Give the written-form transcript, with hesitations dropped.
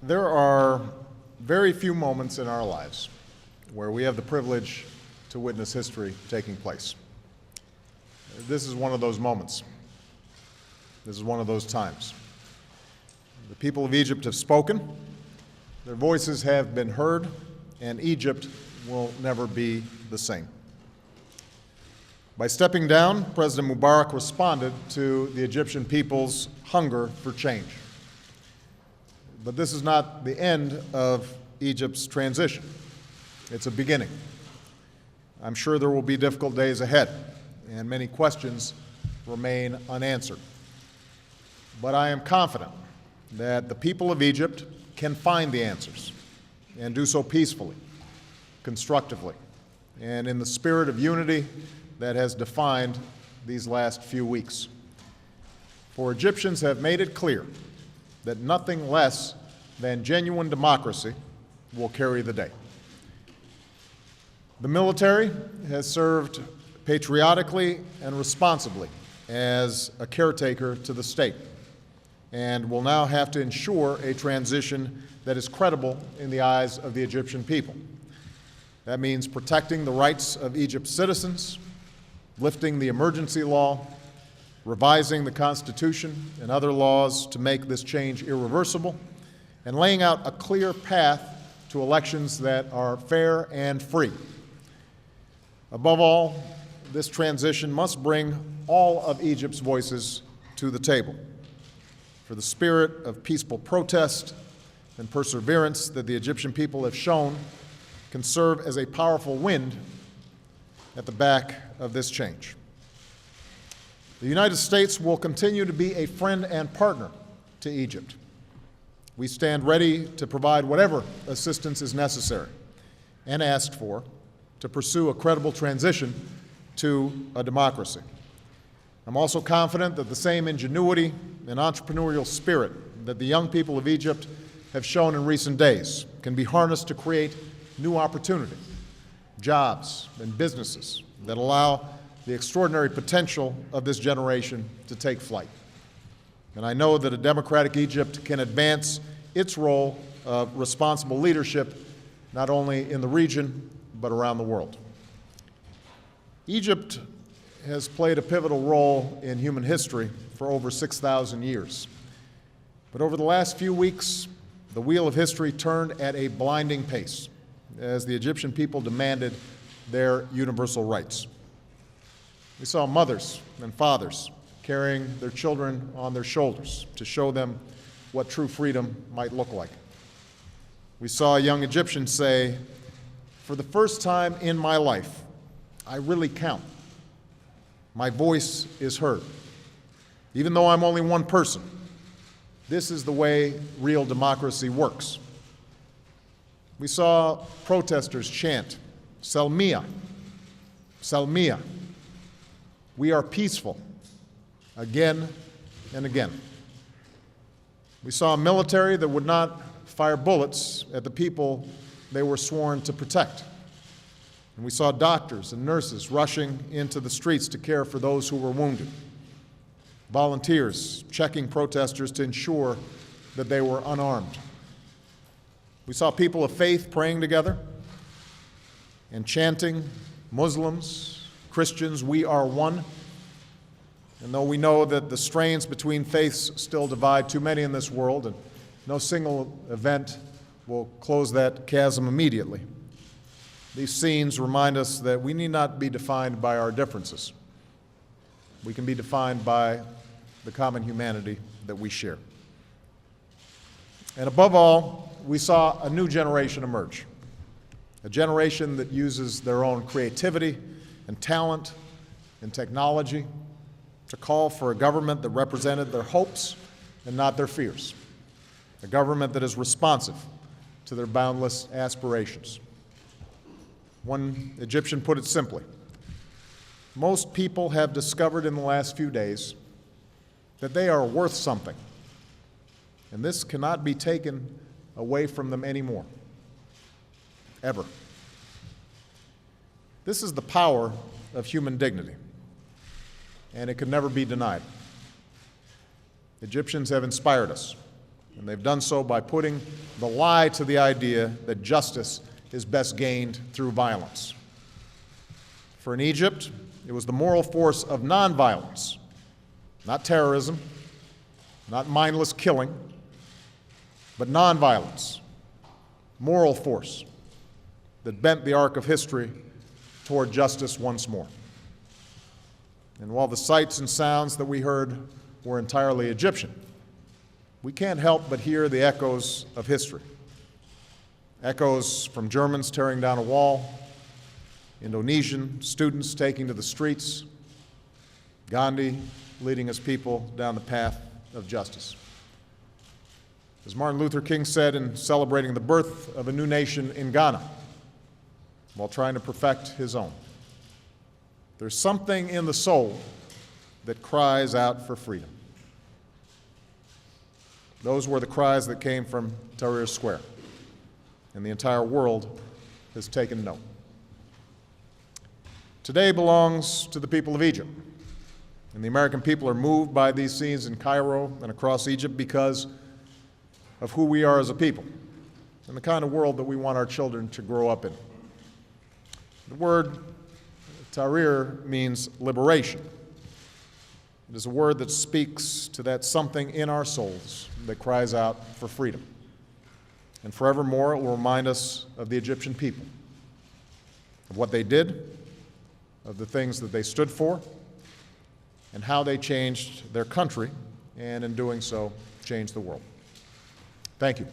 There are very few moments in our lives where we have the privilege to witness history taking place. This is one of those moments. This is one of those times. The people of Egypt have spoken, their voices have been heard, and Egypt will never be the same. By stepping down, President Mubarak responded to the Egyptian people's hunger for change. But this is not the end of Egypt's transition. It's a beginning. I'm sure there will be difficult days ahead, and many questions remain unanswered. But I am confident that the people of Egypt can find the answers and do so peacefully, constructively, and in the spirit of unity that has defined these last few weeks. For Egyptians have made it clear that nothing less than genuine democracy will carry the day. The military has served patriotically and responsibly as a caretaker to the state and will now have to ensure a transition that is credible in the eyes of the Egyptian people. That means protecting the rights of Egypt's citizens, lifting the emergency law, revising the Constitution and other laws to make this change irreversible, and laying out a clear path to elections that are fair and free. Above all, this transition must bring all of Egypt's voices to the table, for the spirit of peaceful protest and perseverance that the Egyptian people have shown can serve as a powerful wind at the back of this change. The United States will continue to be a friend and partner to Egypt. We stand ready to provide whatever assistance is necessary and asked for to pursue a credible transition to a democracy. I'm also confident that the same ingenuity and entrepreneurial spirit that the young people of Egypt have shown in recent days can be harnessed to create new opportunity, jobs, and businesses that allow the extraordinary potential of this generation to take flight. And I know that a democratic Egypt can advance its role of responsible leadership not only in the region, but around the world. Egypt has played a pivotal role in human history for over 6,000 years. But over the last few weeks, the wheel of history turned at a blinding pace as the Egyptian people demanded their universal rights. We saw mothers and fathers carrying their children on their shoulders to show them what true freedom might look like. We saw a young Egyptian say, "For the first time in my life, I really count. My voice is heard. Even though I'm only one person, this is the way real democracy works." We saw protesters chant, "Salmiya, Salmiya. We are peaceful," again and again. We saw a military that would not fire bullets at the people they were sworn to protect. And we saw doctors and nurses rushing into the streets to care for those who were wounded. Volunteers checking protesters to ensure that they were unarmed. We saw people of faith praying together and chanting, "Muslims, Christians, we are one." And though we know that the strains between faiths still divide too many in this world, and no single event will close that chasm immediately, these scenes remind us that we need not be defined by our differences. We can be defined by the common humanity that we share. And above all, we saw a new generation emerge, a generation that uses their own creativity and talent and technology to call for a government that represented their hopes and not their fears, a government that is responsive to their boundless aspirations. One Egyptian put it simply, "Most people have discovered in the last few days that they are worth something, and this cannot be taken away from them anymore, ever." This is the power of human dignity, and it could never be denied. Egyptians have inspired us, and they've done so by putting the lie to the idea that justice is best gained through violence. For in Egypt, it was the moral force of nonviolence, not terrorism, not mindless killing, but nonviolence, moral force that bent the arc of history toward justice once more. And while the sights and sounds that we heard were entirely Egyptian, we can't help but hear the echoes of history. Echoes from Germans tearing down a wall, Indonesian students taking to the streets, Gandhi leading his people down the path of justice. As Martin Luther King said in celebrating the birth of a new nation in Ghana, while trying to perfect his own, there's something in the soul that cries out for freedom. Those were the cries that came from Tahrir Square, and the entire world has taken note. Today belongs to the people of Egypt, and the American people are moved by these scenes in Cairo and across Egypt because of who we are as a people and the kind of world that we want our children to grow up in. The word Tahrir means liberation. It is a word that speaks to that something in our souls that cries out for freedom. And forevermore, it will remind us of the Egyptian people, of what they did, of the things that they stood for, and how they changed their country, and in doing so, changed the world. Thank you.